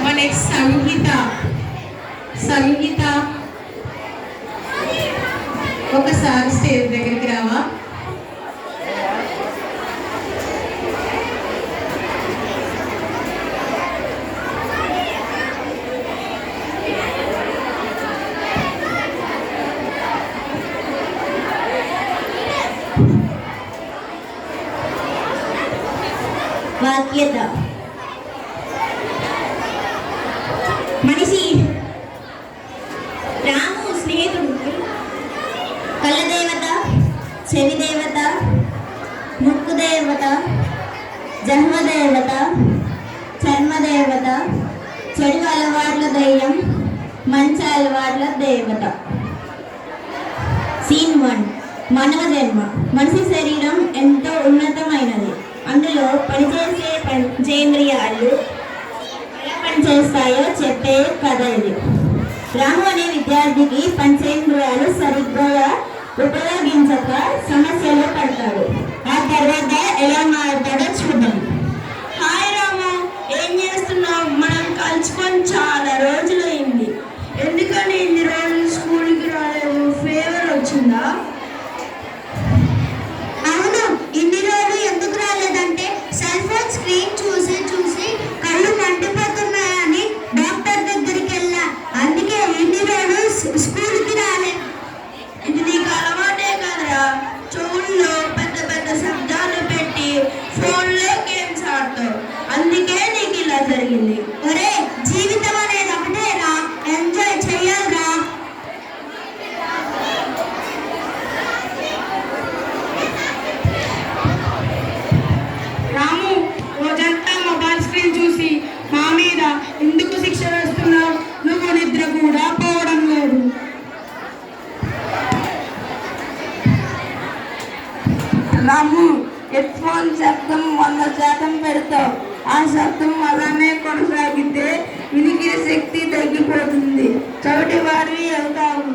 మా నెక్స్ట్ సంగీత. సంగీత ఒకసారి స్టేజ్ దగ్గరికి రావా? వాక్యత. మనిషి రాము స్నేహితుడు కళ్ళ దేవత, చెవి దేవత, ముక్కు దేవత, జన్మ దేవత, చర్మ దేవత, చెడు అలవాట్ల దయ్యం, మంచి అలవాట్ల దేవత. సీన్ 1. మానవ జన్మ. మనిషి శరీరం ఎంతో ఉన్నతమైనది. అందులో పనిచేసే పంచేంద్రియాలు ఎలా పనిచేస్తాయో చెప్పే కథ ఇది. రాము అనే విద్యార్థికి పంచేంద్రియాలు సరిగ్గా ఉపయోగించక సమస్యలో పడతాడు. ఆ తర్వాత ఎలా మారుతాడో చూద్దాం. హాయ్ రాము, ఏం చేస్తున్నావు? మనం కలుసుకొని చాలా రోజులైంది. ఎందుకని ఇన్ని రోజులు స్కూల్కి రాలేదు? ఫీవర్ వచ్చిందా? అవును, ఇన్ని రోజులు ఎందుకు రాలేదంటే సెల్ ఫోన్ స్క్రీన్ చూసి చూసి కళ్ళు మండిపోతున్నాయని డాక్టర్ దగ్గరికి వెళ్ళా. అందుకే ఇన్ని రోజులు స్కూల్కి రాలేదు. ఇది నీకు అలవాటే కదరా. చెవుల్లో పెద్ద పెద్ద శబ్దాలు పెట్టి ఫోన్లో గేమ్స్ ఆడతావు. అందుకే నీకు ఇలా జరిగింది. ఒరే, జీవితం అనేది ఒకటేరా, ఎంజాయ్ చెయ్యాలిరా. రాము, రోజంతా మొబైల్ స్క్రీన్ చూసి మా మీద ఎందుకు శిక్ష వేస్తున్నావు? నువ్వు నిద్ర కూడా పోవడం లేదు. రాము, హెడ్ ఫోన్ శబ్దం 100% పెడతావు. ఆ శబ్దం అలానే కొనసాగితే వినికిడి శక్తి తగ్గిపోతుంది. చవిటి వారివి అవుతావు.